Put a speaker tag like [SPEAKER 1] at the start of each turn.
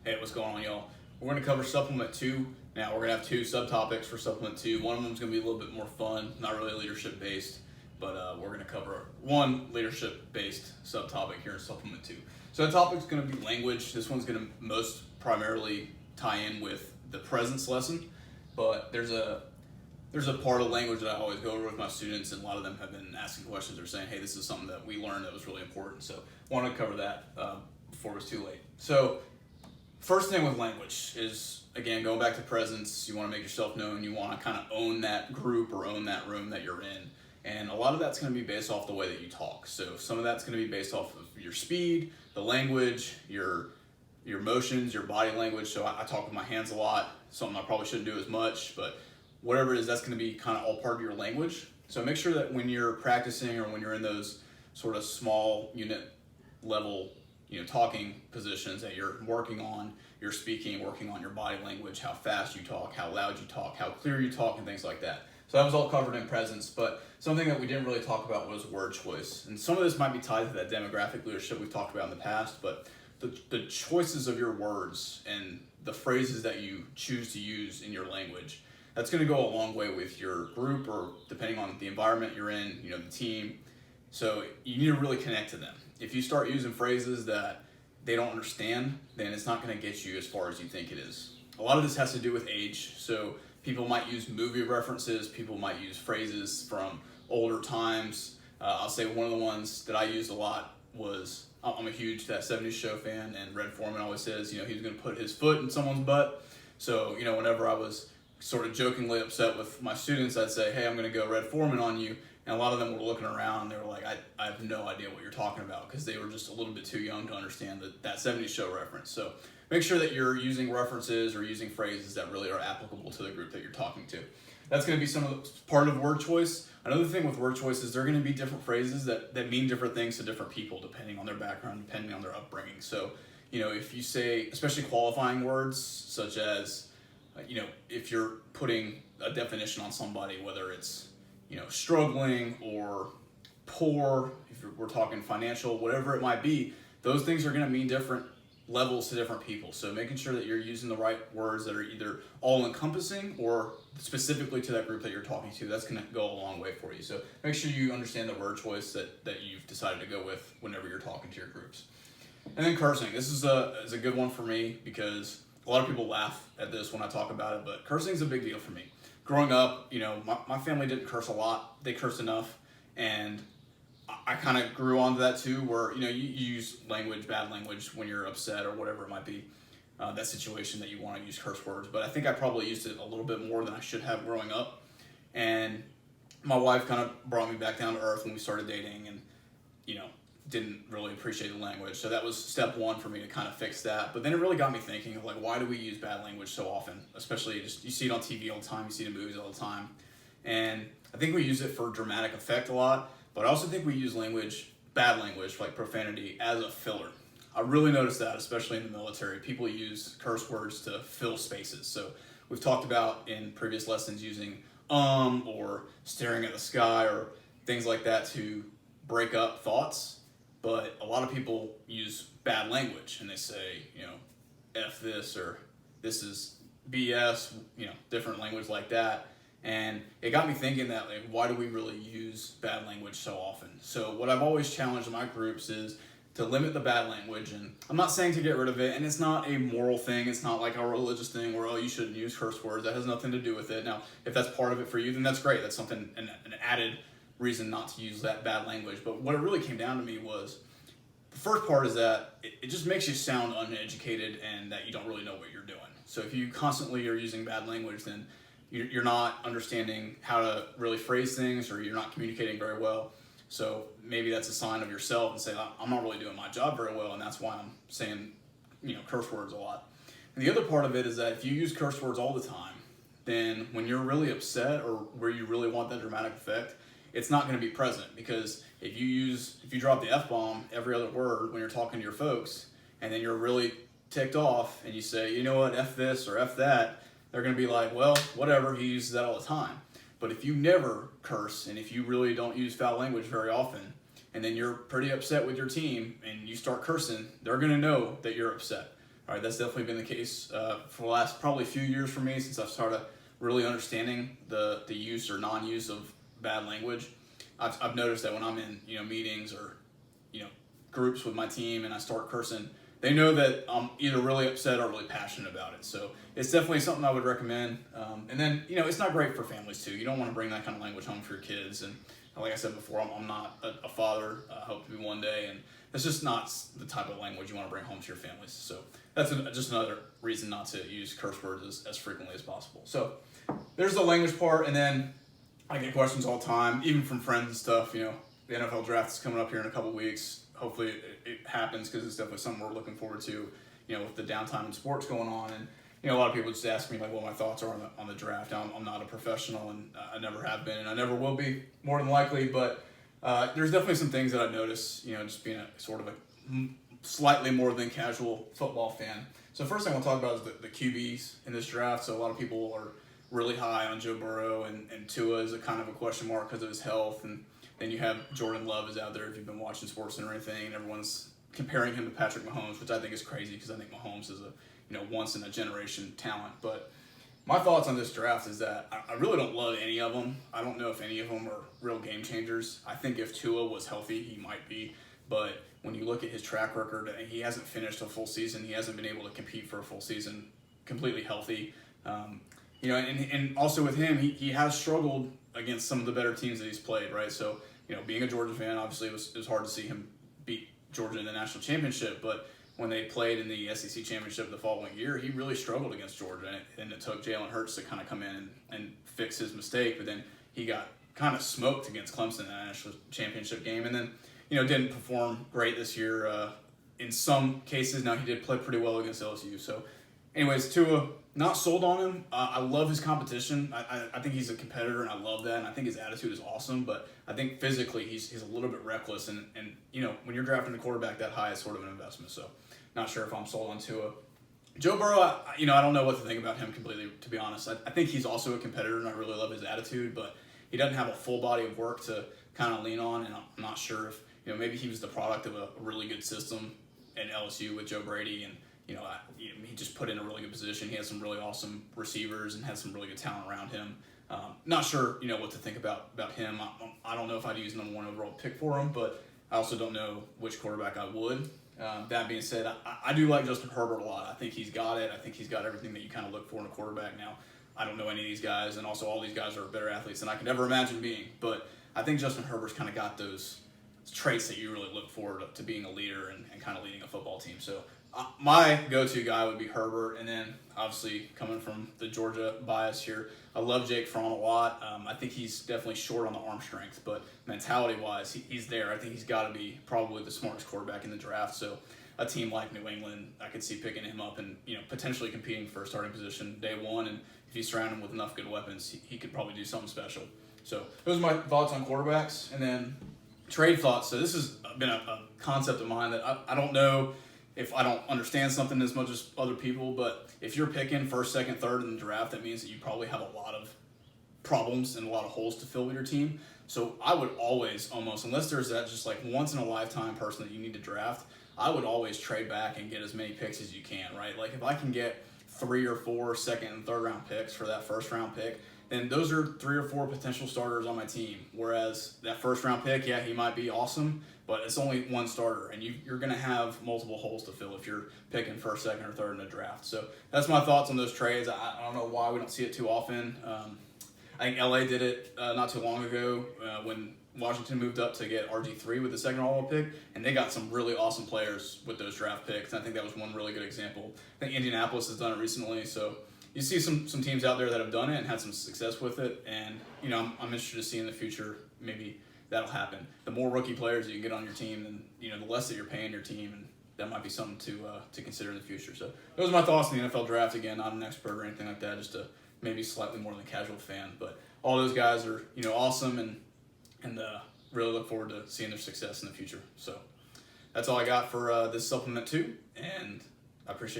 [SPEAKER 1] Hey, what's going on, y'all? We're going to cover Supplement 2. Now, we're going to have two subtopics for Supplement 2. One of them is going to be a little bit more fun, not really leadership-based, but we're going to cover one leadership-based subtopic here in Supplement 2. So the topic is going to be language. This one's going to most primarily tie in with the presence lesson, but there's a part of language that I always go over with my students, and a lot of them have been asking questions or saying, hey, this is something that we learned that was really important. So I wanted to cover that before it was too late. So first thing with language is, again, going back to presence. You want to make yourself known. You want to kind of own that group or own that room that you're in. And a lot of that's going to be based off the way that you talk. So some of that's going to be based off of your speed, the language, your motions, your body language. So I talk with my hands a lot, something I probably shouldn't do as much, but whatever it is, that's going to be kind of all part of your language. So make sure that when you're practicing or when you're in those sort of small unit level, talking positions, that you're working on your speaking, working on your body language, how fast you talk, how loud you talk, how clear you talk, and things like that. So that was all covered in presence, but something that we didn't really talk about was word choice. And some of this might be tied to that demographic leadership we've talked about in the past, but the choices of your words and the phrases that you choose to use in your language, that's going to go a long way with your group, or depending on the environment you're in, the team. So you need to really connect to them. If you start using phrases that they don't understand, then it's not going to get you as far as you think it is. A lot of this has to do with age. So people might use movie references. People might use phrases from older times. I'll say one of the ones that I used a lot was, I'm a huge That 70s Show fan, and Red Foreman always says, he was going to put his foot in someone's butt. So, whenever I was sort of jokingly upset with my students, I'd say, hey, I'm going to go Red Foreman on you. And a lot of them were looking around and they were like, I have no idea what you're talking about, because they were just a little bit too young to understand that 70s Show reference. So make sure that you're using references or using phrases that really are applicable to the group that you're talking to. That's going to be part of word choice. Another thing with word choice is there are going to be different phrases that mean different things to different people depending on their background, depending on their upbringing. So, if you say, especially qualifying words, such as, if you're putting a definition on somebody, whether it's, struggling or poor, if we're talking financial, whatever it might be, those things are going to mean different levels to different people. So making sure that you're using the right words that are either all-encompassing or specifically to that group that you're talking to, that's going to go a long way for you. So make sure you understand the word choice that you've decided to go with whenever you're talking to your groups. And then cursing. This is a good one for me, because a lot of people laugh at this when I talk about it, but cursing is a big deal for me. Growing up, my family didn't curse a lot. They cursed enough, and I kind of grew onto that too, where, you use bad language when you're upset or whatever it might be, that situation that you want to use curse words. But I think I probably used it a little bit more than I should have growing up. And my wife kind of brought me back down to earth when we started dating, and, didn't really appreciate the language. So that was step one for me to kind of fix that. But then it really got me thinking of, why do we use bad language so often? Especially you see it on TV all the time, you see it in movies all the time. And I think we use it for dramatic effect a lot, but I also think we use bad language, like profanity, as a filler. I really noticed that, especially in the military. People use curse words to fill spaces. So we've talked about in previous lessons using or staring at the sky or things like that to break up thoughts. But a lot of people use bad language, and they say, F this, or this is BS, different language like that. And it got me thinking that, why do we really use bad language so often? So what I've always challenged my groups is to limit the bad language. And I'm not saying to get rid of it, and it's not a moral thing. It's not like a religious thing where, you shouldn't use curse words. That has nothing to do with it. Now, if that's part of it for you, then that's great. That's something, an added reason not to use that bad language. But what it really came down to me was, the first part is that it just makes you sound uneducated and that you don't really know what you're doing. So if you constantly are using bad language, then you're not understanding how to really phrase things, or you're not communicating very well. So maybe that's a sign of yourself, and say, I'm not really doing my job very well, and that's why I'm saying, curse words a lot. And the other part of it is that if you use curse words all the time, then when you're really upset or where you really want that dramatic effect, it's not going to be present. Because if you drop the F-bomb every other word when you're talking to your folks, and then you're really ticked off and you say, you know what, F this or F that, they're going to be like, well, whatever, he uses that all the time. But if you never curse, and if you really don't use foul language very often, and then you're pretty upset with your team and you start cursing, they're going to know that you're upset. All right, that's definitely been the case for the last probably few years for me since I've started really understanding the use or non-use of bad language. I've noticed that when I'm in meetings or groups with my team and I start cursing, they know that I'm either really upset or really passionate about it. So it's definitely something I would recommend. And then it's not great for families too. You don't want to bring that kind of language home for your kids. And like I said before, I'm not a father. I hope to be one day, and it's just not the type of language you want to bring home to your families. So that's just another reason not to use curse words as frequently as possible. So there's the language part, and then I get questions all the time, even from friends and stuff. The NFL draft is coming up here in a couple weeks. Hopefully it happens because it's definitely something we're looking forward to, with the downtime in sports going on. And, a lot of people just ask me, like, what my thoughts are on the draft. I'm not a professional, and I never have been, and I never will be, more than likely. But there's definitely some things that I notice, just being a sort of a slightly more than casual football fan. So first thing I want to talk about is the QBs in this draft. So a lot of people are really high on Joe Burrow, and Tua is a kind of a question mark because of his health. And then you have Jordan Love is out there if you've been watching sports and everything, and everyone's comparing him to Patrick Mahomes, which I think is crazy because I think Mahomes is a once in a generation talent. But my thoughts on this draft is that I really don't love any of them. I don't know if any of them are real game changers. I think if Tua was healthy, he might be. But when you look at his track record, he hasn't finished a full season. He hasn't been able to compete for a full season completely healthy. And also with him, he has struggled against some of the better teams that he's played, right? So, being a Georgia fan, obviously it was hard to see him beat Georgia in the national championship. But when they played in the SEC championship the following year, he really struggled against Georgia. And it took Jalen Hurts to kind of come in and fix his mistake. But then he got kind of smoked against Clemson in the national championship game. And then, didn't perform great this year in some cases. Now, he did play pretty well against LSU. So, anyways, Tua, not sold on him. I love his competition. I think he's a competitor, and I love that. And I think his attitude is awesome. But I think physically he's a little bit reckless. And when you're drafting a quarterback that high, it's sort of an investment. So not sure if I'm sold on Tua. Joe Burrow, I don't know what to think about him completely, to be honest. I think he's also a competitor, and I really love his attitude. But he doesn't have a full body of work to kind of lean on. And I'm not sure if, maybe he was the product of a really good system at LSU with Joe Brady, and he just put in a really good position. He has some really awesome receivers and has some really good talent around him. Not sure, what to think about him. I don't know if I'd use number 1 overall pick for him, but I also don't know which quarterback I would. That being said, I do like Justin Herbert a lot. I think he's got it. I think he's got everything that you kind of look for in a quarterback. Now, I don't know any of these guys, and also all these guys are better athletes than I could ever imagine being. But I think Justin Herbert's kind of got those traits that you really look for to being a leader and kind of leading a football team. So my go-to guy would be Herbert, and then obviously coming from the Georgia bias here, I love Jake Fromm a lot. I think he's definitely short on the arm strength, but mentality-wise, he's there. I think he's got to be probably the smartest quarterback in the draft. So a team like New England, I could see picking him up and potentially competing for a starting position day one. And if you surround him with enough good weapons, he could probably do something special. So those are my thoughts on quarterbacks, and then trade thoughts. So this has been a concept of mine that I don't know if I don't understand something as much as other people, but if you're picking first, second, third in the draft, that means that you probably have a lot of problems and a lot of holes to fill with your team. So I would always, almost, unless there's that just like once in a lifetime person that you need to draft, I would always trade back and get as many picks as you can, right? Like if I can get 3 or 4 second and third round picks for that first round pick, then those are 3 or 4 potential starters on my team. Whereas that first round pick, yeah, he might be awesome, but it's only one starter, and you're going to have multiple holes to fill if you're picking first, second, or third in the draft. So that's my thoughts on those trades. I don't know why we don't see it too often. I think LA did it not too long ago when Washington moved up to get RG3 with the second overall pick, and they got some really awesome players with those draft picks. I think that was one really good example. I think Indianapolis has done it recently, so you see some teams out there that have done it and had some success with it, and I'm interested to see in the future maybe that'll happen. The more rookie players that you get on your team, then the less that you're paying your team, and that might be something to consider in the future. So those are my thoughts on the NFL draft. Again, not an expert or anything like that, just a maybe slightly more than a casual fan. But all those guys are awesome, and really look forward to seeing their success in the future. So that's all I got for this supplement 2, and I appreciate